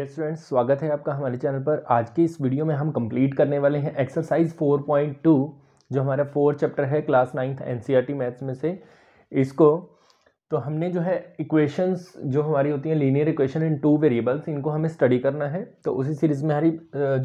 Dear students, स्वागत है आपका हमारे चैनल पर। आज की इस वीडियो में हम कंप्लीट करने वाले हैं एक्सरसाइज 4.2 जो हमारा 4 चैप्टर है क्लास 9th एनसीईआरटी मैथ्स में से। इसको तो हमने जो है इक्वेशंस जो हमारी होती हैं linear equation in two variables, इनको हमें स्टडी करना है। तो उसी सीरीज में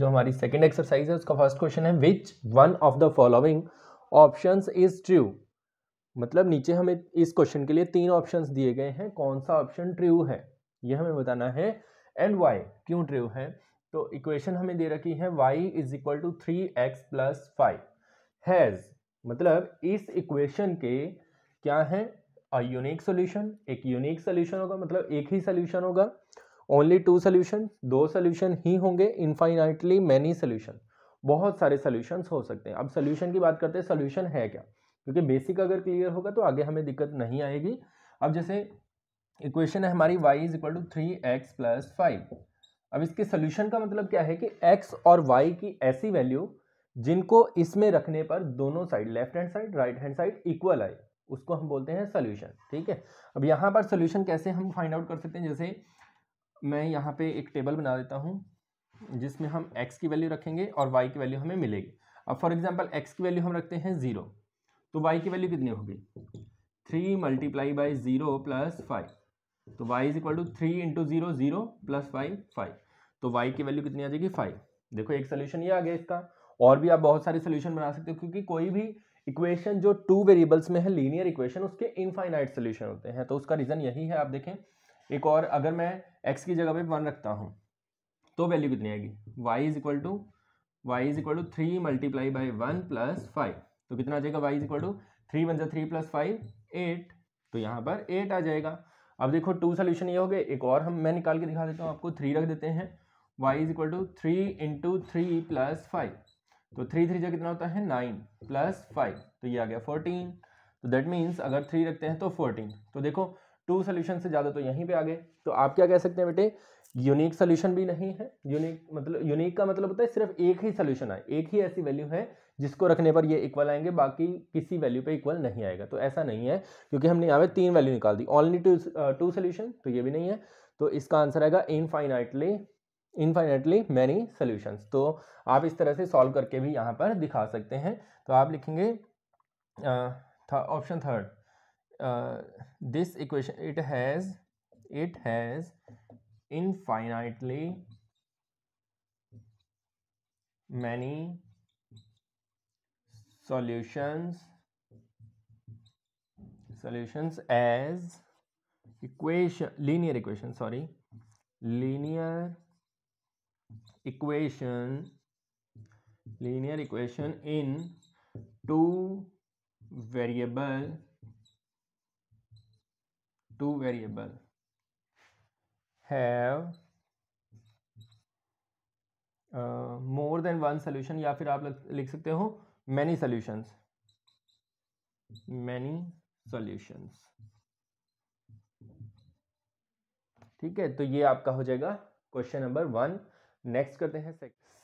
हमारी सेकेंड एक्सरसाइज है, उसका फर्स्ट क्वेश्चन है which one of the following options is true. मतलब नीचे हमें इस क्वेश्चन के लिए 3 ऑप्शंस दिए गए हैं, कौन सा ऑप्शन ट्रू है ये हमें बताना है एंड वाई, क्यों ट्रू है। तो इक्वेशन हमें दे रखी है y is equal to 3x plus 5 has, मतलब इस इक्वेशन के क्या है, अ यूनिक सोल्यूशन। एक यूनिक सोल्यूशन होगा, मतलब एक ही सोल्यूशन होगा। ओनली 2 सोल्यूशन, 2 सोल्यूशन ही होंगे। इनफाइनाइटली मैनी सोल्यूशन, बहुत सारे सोल्यूशंस हो सकते हैं। अब सोल्यूशन की बात करते हैं, सोल्यूशन है क्या, क्योंकि बेसिक अगर क्लियर होगा तो आगे हमें दिक्कत नहीं आएगी। अब जैसे इक्वेशन है हमारी y is equal to 3x plus 5। अब इसके सोल्यूशन का मतलब क्या है कि x और y की ऐसी वैल्यू जिनको इसमें रखने पर दोनों side, left hand side right hand side, equal आए, उसको हम बोलते हैं सोल्यूशन। ठीक है, अब यहाँ पर सोल्यूशन कैसे हम फाइंड आउट कर सकते हैं, जैसे मैं यहाँ पे एक टेबल बना देता हूँ जिसमें हम x की वैल्यू रखेंगे और y की वैल्यू हमें मिलेगी। अब फॉर एग्जाम्पल x की वैल्यू हम रखते हैं 0, तो y की वैल्यू कितनी होगी 3 मल्टीप्लाई बाई 0 प्लस 5। तो y is equal to 3 into 0 0 plus 5 5, तो y की वैल्यू कितनी आ जाएगी 5। देखो एक सोल्यूशन ये आ गया इसका। और भी आप बहुत सारे सोल्यूशन बना सकते हो, क्योंकि कोई भी इक्वेशन जो 2 वेरिएबल्स में है लीनियर इक्वेशन, उसके इनफाइनाइट सोल्यूशन होते हैं। तो उसका रीजन यही है। आप देखें एक और, अगर मैं x की जगह पे 1 रखता हूँ तो वैल्यू कितनी आएगी y is equal to 3 multiply by 1 plus 5। तो कितना आ जाएगा y is equal to 3 one जा 3 प्लस 5 8, तो यहाँ पर 8 आ जाएगा। अब देखो 2 सोल्यूशन ये हो गए, एक और मैं निकाल के दिखा देता हूँ आपको। 3 रख देते हैं, y is equal to 3 into 3 plus 5। तो 3 3 जा कितना होता है 9 प्लस 5, तो ये आ गया 14। तो दैट मीन्स अगर 3 रखते हैं तो 14। तो देखो 2 सोल्यूशन से ज़्यादा तो यहीं पे आ गए। तो आप क्या कह सकते हैं बेटे, यूनिक सोल्यूशन भी नहीं है। यूनिक का मतलब होता है सिर्फ एक ही सोल्यूशन आए, एक ही ऐसी वैल्यू है जिसको रखने पर ये इक्वल आएंगे, बाकी किसी वैल्यू पे इक्वल नहीं आएगा। तो ऐसा नहीं है, क्योंकि हमने यहाँ पे 3 वैल्यू निकाल दी, ओनली 2 सोल्यूशन, तो ये भी नहीं है। तो इसका आंसर आएगा इनफाइनाइटली मैनी सोल्यूशंस। तो आप इस तरह से सॉल्व करके भी यहाँ पर दिखा सकते हैं। तो आप लिखेंगे option third, this equation it has infinitely many solutions as linear equation in two variable have more than one solution, या फिर आप लिख सकते हो many solutions। ठीक है, तो ये आपका हो जाएगा क्वेश्चन नंबर 1। नेक्स्ट करते हैं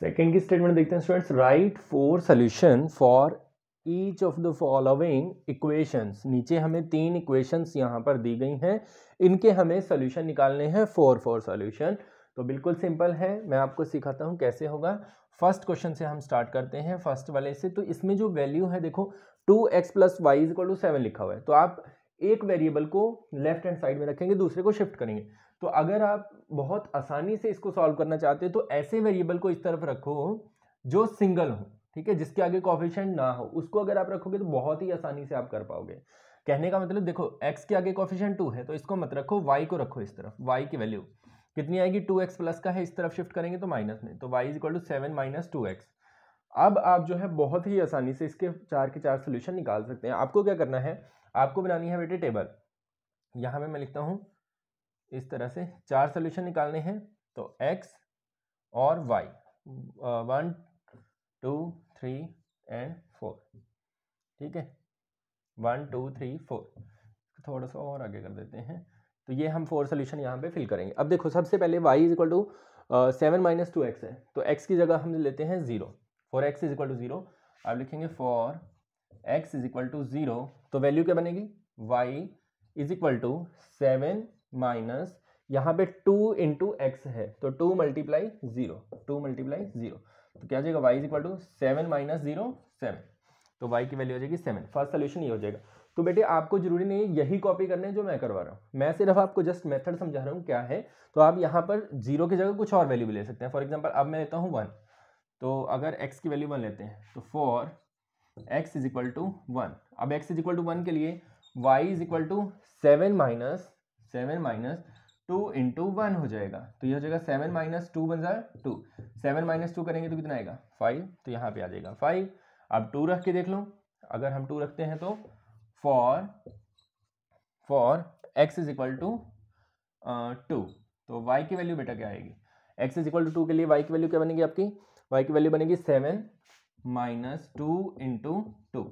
सेकंड की स्टेटमेंट देखते हैं students. Right 4 solution for each of the following equations. नीचे हमें 3 इक्वेशंस यहाँ पर दी गई हैं, इनके हमें सॉल्यूशन निकालने हैं 4 सॉल्यूशन। तो बिल्कुल सिंपल है, मैं आपको सिखाता हूँ कैसे होगा। फर्स्ट क्वेश्चन से हम स्टार्ट करते हैं, फर्स्ट वाले से। तो इसमें जो वैल्यू है देखो 2x plus y is equal to 7 लिखा हुआ है। तो आप एक वेरिएबल को लेफ्ट हैंड साइड में रखेंगे, दूसरे को शिफ्ट करेंगे। तो अगर आप बहुत आसानी से इसको सॉल्व करना चाहते हो तो ऐसे वेरिएबल को इस तरफ रखो जो सिंगल हो, ठीक है, जिसके आगे कोएफिशिएंट ना हो। उसको अगर आप रखोगे तो बहुत ही आसानी से आप कर पाओगे। कहने का मतलब देखो x के आगे कोएफिशिएंट 2 है, तो इसको मत रखो, y को रखो इस तरफ। y की वैल्यू कितनी आएगी 2x प्लस का है, इस तरफ शिफ्ट करेंगे तो माइनस में, तो y is equal to 7 minus 2x। अब आप जो है बहुत ही आसानी से इसके 4 के 4 सोल्यूशन निकाल सकते हैं। आपको क्या करना है, आपको बनानी है बेटे टेबल। यहाँ पे मैं लिखता हूँ इस तरह से 4 सोल्यूशन निकालने हैं। तो x और y 1 2 3 एंड 4, ठीक है, 1 2 3 4। थोड़ा सा और आगे कर देते हैं। तो ये हम 4 सोल्यूशन यहाँ पे फिल करेंगे। अब देखो सबसे पहले y is equal to 7 minus 2x है, तो x की जगह हम लेते हैं 0। For x is equal to 0 आप लिखेंगे for x is equal to 0, तो वैल्यू क्या बनेगी y is equal to 7 minus यहाँ पे 2 इंटू एक्स है तो 2 मल्टीप्लाई 0, 2 मल्टीप्लाई 0, तो क्या हो जाएगा y is equal to 7 minus 0 7, तो y की वैल्यू हो जाएगी 7। फर्स्ट सोल्यूशन ये हो जाएगा। तो बेटे आपको जरूरी नहीं है यही कॉपी करने जो मैं करवा रहा हूँ, मैं सिर्फ आपको जस्ट मेथड समझा रहा हूँ क्या है। तो आप यहाँ पर 0 की जगह कुछ और वैल्यू भी ले सकते हैं। फॉर एग्जाम्पल अब मैं लेता हूँ 1, तो अगर x की वैल्यू 1 लेते हैं तो for x is equal to 1, अब x इज इक्वल टू 1 के लिए y is equal to 7 minus 2 into 1 हो जाएगा, तो ये हो जाएगा 7 माइनस 2 बन जाए 2, 7 माइनस 2 करेंगे तो कितना आएगा 5, तो यहाँ पे आ जाएगा 5। अब 2 रख के देख लो, अगर हम 2 रखते हैं तो for x is equal to 2, तो y की वैल्यू बेटा क्या आएगी, x इज इक्वल टू 2 के लिए y की वैल्यू क्या बनेगी आपकी, y की वैल्यू बनेगी 7 माइनस 2 इंटू 2,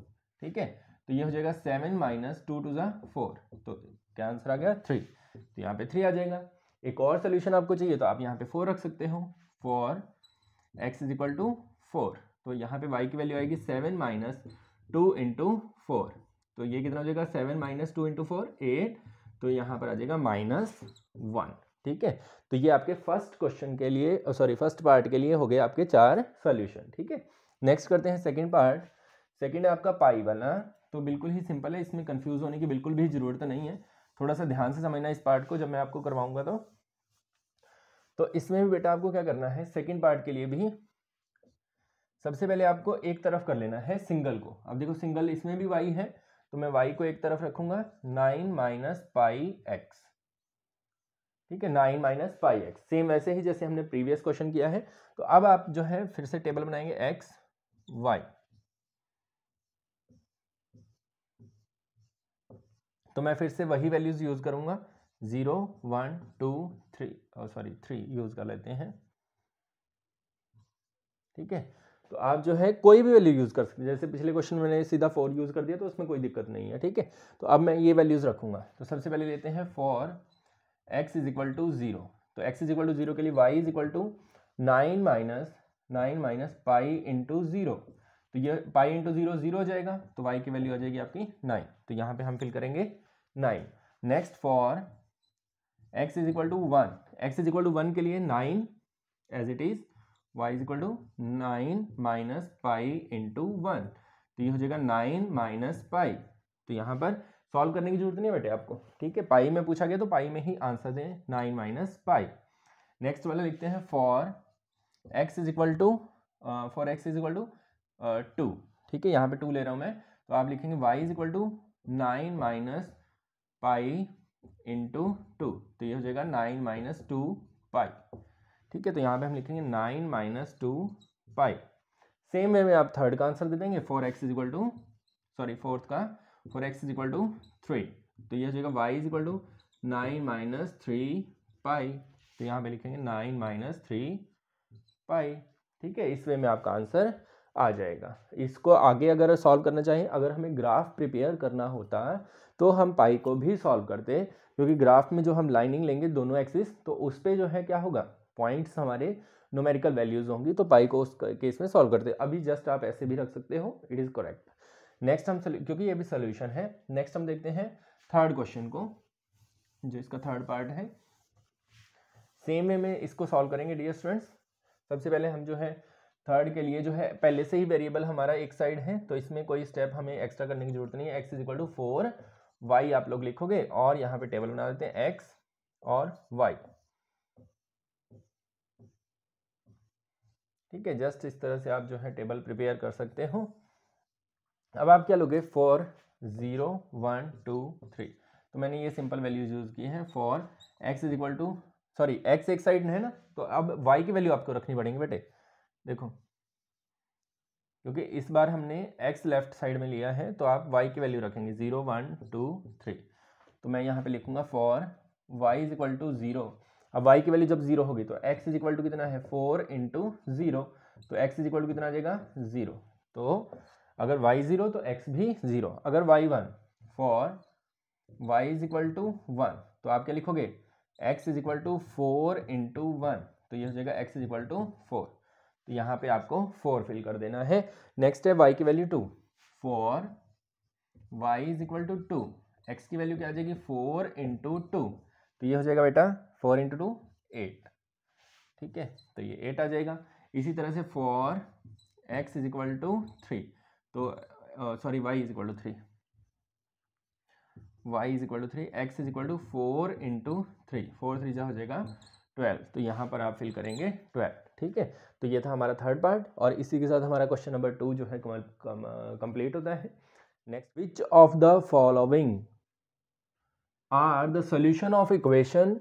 ठीक है। तो ये हो जाएगा 7 माइनस 2 टू ज़ा 4, तो क्या आंसर आ गया 3, तो यहाँ पे 3 आ जाएगा। एक और सोल्यूशन आपको चाहिए तो आप यहाँ पे 4 रख सकते हो, for x is equal to 4, तो यहाँ पे y की वैल्यू आएगी 7 माइनस 2 इंटू 4, तो ये कितना हो जाएगा 7 माइनस 2 इंटू 4 8, तो यहाँ पर आ जाएगा -1, ठीक है। तो ये आपके फर्स्ट क्वेश्चन के लिए फर्स्ट पार्ट के लिए हो गए आपके 4 सोल्यूशन, ठीक है। नेक्स्ट करते हैं सेकंड पार्ट। सेकंड है आपका पाई वाला, तो बिल्कुल ही सिंपल है, इसमें कंफ्यूज होने की बिल्कुल भी ज़रूरत नहीं है, थोड़ा सा ध्यान से समझना इस पार्ट को जब मैं आपको करवाऊंगा। तो इसमें भी बेटा आपको क्या करना है, सेकंड पार्ट के लिए भी सबसे पहले आपको एक तरफ कर लेना है सिंगल को। अब देखो सिंगल इसमें भी y है, तो मैं y को एक तरफ रखूंगा 9 माइनस पाई एक्स, ठीक है, 9 माइनस पाई एक्स, सेम वैसे ही जैसे हमने प्रीवियस क्वेश्चन किया है। तो अब आप जो है फिर से टेबल बनाएंगे एक्स वाई, तो मैं फिर से वही वैल्यूज यूज करूंगा 0 1 2 3 यूज कर लेते हैं, ठीक है। तो आप जो है कोई भी वैल्यू यूज कर सकते हैं, जैसे पिछले क्वेश्चन में मैंने सीधा 4 यूज कर दिया तो उसमें कोई दिक्कत नहीं है, ठीक है। तो अब मैं ये वैल्यूज रखूंगा, तो सबसे पहले लेते हैं for x is equal to 0, तो x इज इक्वल टू 0 के लिए y is equal to 9 minus pi into 0, तो ये पाई इंटू 0 0 हो जाएगा, तो y की वैल्यू आ जाएगी आपकी 9, तो यहाँ पे हम फिल करेंगे 9। Next for x is equal to 1, x is equal to 1 के लिए 9 as it is, y is equal to 9 minus pi into 1, तो ये हो जाएगा 9 माइनस पाई, तो यहाँ पर सॉल्व करने की जरूरत नहीं है बेटे आपको, ठीक है। पाई में पूछा गया तो पाई में ही आंसर दें, 9 माइनस पाई। नेक्स्ट वाला लिखते हैं for x is equal to 2, ठीक है, यहाँ पे 2 ले रहा हूँ मैं, तो आप लिखेंगे y is equal to 9 minus pi into 2, तो ये हो जाएगा 9 माइनस 2 पाई, ठीक है। तो यहाँ पे हम लिखेंगे 9 माइनस 2 पाई। सेम वे में आप थर्ड का आंसर दे देंगे, for x is equal to fourth का for x is equal to 3, तो ये हो जाएगा y is equal to 9 minus 3 pi, तो यहाँ पे लिखेंगे 9 माइनस 3 पाई, ठीक है। इस वे में आपका आंसर आ जाएगा। इसको आगे अगर सॉल्व करना चाहें, अगर हमें ग्राफ प्रिपेयर करना होता तो हम पाई को भी सॉल्व करते, क्योंकि ग्राफ में जो हम लाइनिंग लेंगे दोनों एक्सिस, तो उस पर जो है क्या होगा, पॉइंट्स हमारे न्यूमेरिकल वैल्यूज होंगी, तो पाई को उस केस में सॉल्व करते। अभी जस्ट आप ऐसे भी रख सकते हो, इट इज़ करेक्ट। नेक्स्ट हम क्योंकि ये भी सोल्यूशन है, नेक्स्ट हम देखते हैं थर्ड क्वेश्चन को, जो इसका थर्ड पार्ट है। सेम वे में इसको सॉल्व करेंगे डियर स्टूडेंट्स। सबसे पहले हम जो है थर्ड के लिए जो है पहले से ही वेरिएबल हमारा एक साइड है, तो इसमें कोई स्टेप हमें एक्स्ट्रा करने की जरूरत नहीं है। x is equal to 4 y आप लोग लिखोगे और यहाँ पे टेबल बना देते हैं x और y, ठीक है। जस्ट इस तरह से आप जो है टेबल प्रिपेयर कर सकते हो। अब आप क्या लोगे, फॉर 0 1 2 3, तो मैंने ये सिंपल वैल्यूज यूज की हैं। For x is equal to x एक साइड है ना, तो अब y की वैल्यू आपको रखनी पड़ेगी बेटे, देखो, क्योंकि इस बार हमने x लेफ्ट साइड में लिया है, तो आप y की वैल्यू रखेंगे 0 1 2 3, तो मैं यहाँ पे लिखूंगा for y is equal to 0। अब y की वैल्यू जब 0 होगी तो x इज इक्वल टू कितना है 4 इंटू 0, तो x इज इक्वल टू कितना आ जाएगा 0, तो अगर y 0 तो x भी 0। अगर y 1, for y is equal to 1, तो आप क्या लिखोगे x is equal to 4 into 1, तो ये हो जाएगा x इज इक्वल टू 4, तो यहाँ पे आपको 4 फिल कर देना है। नेक्स्ट है y की value 2, for y is equal to 2, x की वैल्यू क्या आ जाएगी 4 इंटू 2, तो तो ये हो जाएगा बेटा 4 × 2 8, ठीक है, तो ये 8 आ जाएगा। इसी तरह से फॉर x = 3, तो सॉरी y = 3, y = 3, x = 4 × 3, 4 3 जा हो जाएगा 12, तो यहाँ पर आप फिल करेंगे 12, ठीक है। तो ये था हमारा थर्ड पार्ट, और इसी के साथ हमारा क्वेश्चन नंबर 2 जो है कंप्लीट होता है। Next, which of the following are the solution of equation,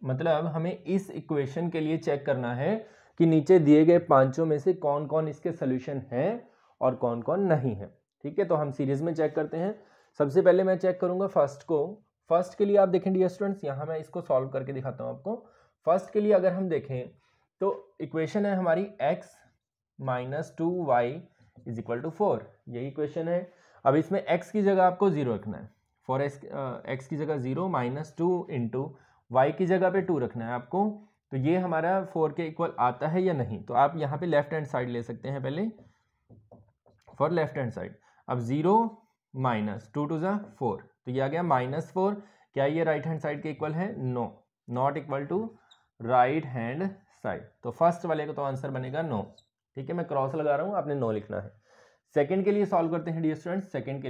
मतलब हमें इस इक्वेशन के लिए चेक करना है कि नीचे दिए गए पांचों में से कौन कौन इसके सोल्यूशन हैं और कौन कौन नहीं है, ठीक है। तो हम सीरीज में चेक करते हैं। सबसे पहले मैं चेक करूंगा फर्स्ट को। फर्स्ट के लिए आप देखें डियर स्टूडेंट्स, यहाँ मैं इसको सॉल्व करके दिखाता हूँ आपको। फर्स्ट के लिए अगर हम देखें तो इक्वेशन है हमारी x - 2y = 4, यही इक्वेशन है। अब इसमें x की जगह आपको 0 रखना है, फॉर x की जगह 0 -2 × y की जगह पे 2 रखना है आपको। तो ये हमारा 4 के इक्वल आता है या नहीं, तो आप यहाँ पे लेफ्ट हैंड साइड ले सकते हैं पहले, फॉर लेफ्ट हैंड साइड। अब 0 - 2 × 4, तो ये आ गया -4। क्या ये राइट हैंड साइड के इक्वल है? No, not equal to right hand side. तो फर्स्ट वाले का तो आंसर बनेगा नो, ठीक है। मैं क्रॉस लगा रहा हूँ, आपने नो लिखना है। सेकंड के लिए सॉल्व करते हैं डियर स्टूडेंट्स। सेकंड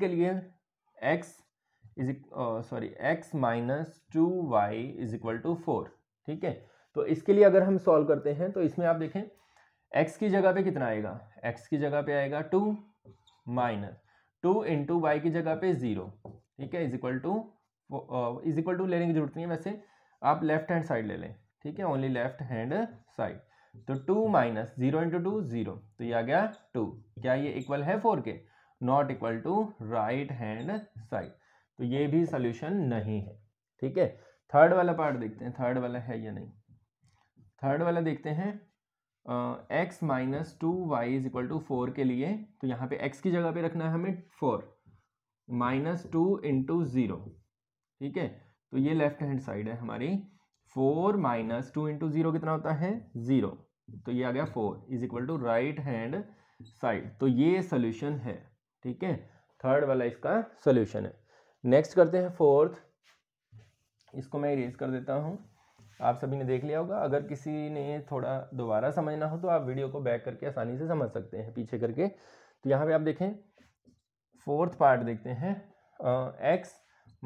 के लिए x - 2y = 4, ठीक है। तो इसके लिए अगर हम सॉल्व करते हैं तो इसमें आप देखें x की जगह पे कितना आएगा, x की जगह पे आएगा 2 -2 × y की जगह पे 0, ठीक है, इक्वल टू लेने की जरूरत नहीं है, वैसे आप लेफ्ट हैंड साइड ले लें, ठीक है, ओनली लेफ्ट हैंड साइड। तो 2 - 0 × 2 0, तो ये आ गया 2। क्या ये इक्वल है 4 के? Not equal to right hand side, तो ये भी सोल्यूशन नहीं है, ठीक है। थर्ड वाला पार्ट देखते हैं, थर्ड वाला है या नहीं। थर्ड वाला देखते हैं, x - 2y = 4 के लिए, तो यहाँ पे x की जगह पे रखना है हमें 4 -2 × 0, ठीक है। तो ये लेफ्ट हैंड साइड है हमारी। 4 - 2 × 0 कितना होता है? 0, तो ये आ गया 4 = राइट हैंड साइड, तो ये सोल्यूशन है, ठीक है। थर्ड वाला इसका सोल्यूशन है। नेक्स्ट करते हैं फोर्थ। इसको मैं इरेज कर देता हूँ, आप सभी ने देख लिया होगा। अगर किसी ने थोड़ा दोबारा समझना हो तो आप वीडियो को बैक करके आसानी से समझ सकते हैं, पीछे करके। तो यहाँ पे आप देखें, फोर्थ पार्ट देखते हैं। x -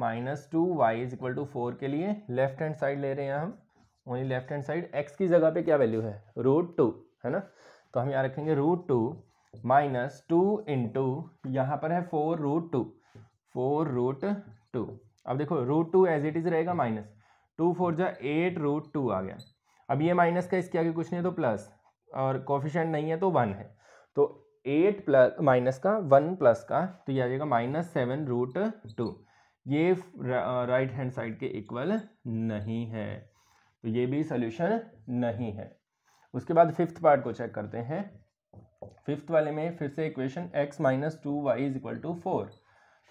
2y = 4 के लिए लेफ्ट हैंड साइड ले रहे हैं हम, only left hand side. x की जगह पे क्या वैल्यू है? √2 है ना, तो हम यहाँ रखेंगे √2 -2 × यहाँ पर है 4√2, 4√2। अब देखो √2 एज इट इज रहेगा, -2 4 जा 8√2 आ गया। अब ये माइनस का इसके आगे कुछ नहीं है तो प्लस, और कोफिशिएंट नहीं है तो 1 है, तो 8 प्लस माइनस का 1 प्लस का, तो ये आ जाएगा -7√2। ये राइट हैंड साइड के इक्वल नहीं है, तो ये भी सोल्यूशन नहीं है। उसके बाद फिफ्थ पार्ट को चेक करते हैं। फिफ्थ वाले में फिर से इक्वेशन x - 2y = 4,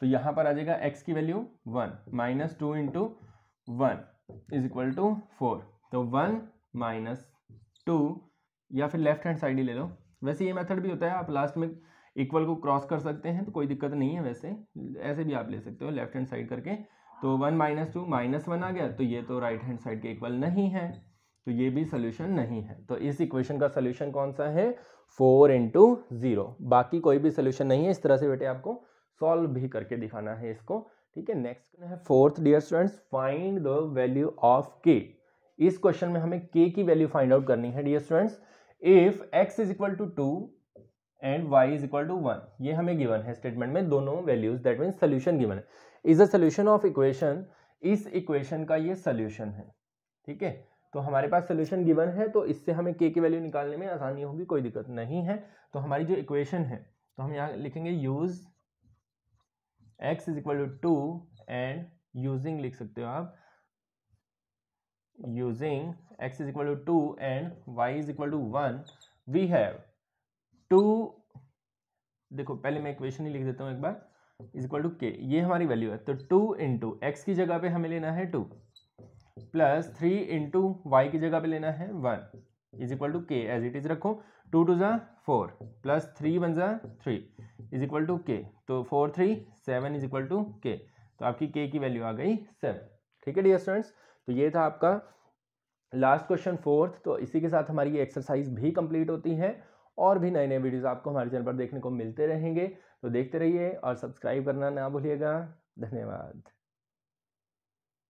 तो यहाँ पर आ जाएगा x की वैल्यू 1 -2 × 1 = 4, तो 1 - 2, या फिर लेफ्ट हैंड साइड ही ले लो। वैसे ये मेथड भी होता है, आप लास्ट में इक्वल को क्रॉस कर सकते हैं, तो कोई दिक्कत नहीं है। वैसे ऐसे भी आप ले सकते हो लेफ्ट हैंड साइड करके। तो 1 - 2 -1 आ गया, तो ये तो राइट हैंड साइड के इक्वल नहीं है, तो ये भी सोल्यूशन नहीं है। तो इस इक्वेशन का सोल्यूशन कौन सा है? 4 × 0, बाकी कोई भी सोल्यूशन नहीं है। इस तरह से बेटे आपको सॉल्व भी करके दिखाना है इसको, ठीक है। नेक्स्ट है fourth dear students, find the value of k। इस क्वेश्चन में हमें k की वैल्यू फाइंड आउट करनी है dear students. If x = 2 and y = 1, ये हमें गिवन है स्टेटमेंट में, दोनों values, that means solution given है। Is a solution of equation, इस इक्वेशन का ये सोल्यूशन है, ठीक है। तो हमारे पास सोल्यूशन गिवन है, तो इससे हमें k की वैल्यू निकालने में आसानी होगी, कोई दिक्कत नहीं है। तो हमारी जो इक्वेशन है, तो हम यहाँ लिखेंगे यूज x = 2 एंड यूजिंग, लिख सकते हो आप, using x = 2 and y = 1, we have 2, देखो पहले मैं इक्वेशन ही लिख देता हूँ एक बार, = k, ये हमारी वैल्यू है। तो 2 × x की जगह पे हमें लेना है 2, प्लस 3 × y की जगह पे लेना है 1 = k, एज इट इज रखो। 2 2 = 4 प्लस 3 1 = 3 = k, तो 4 3 7 = k। तो आपकी के की वैल्यू आ गई 7। ठीक है डियर स्टूडेंट्स, तो ये था आपका लास्ट क्वेश्चन 4th। तो इसी के साथ हमारी ये एक्सरसाइज भी कंप्लीट होती है और भी नए नए वीडियोस आपको हमारे चैनल पर देखने को मिलते रहेंगे। तो देखते रहिए और सब्सक्राइब करना ना भूलिएगा। धन्यवाद।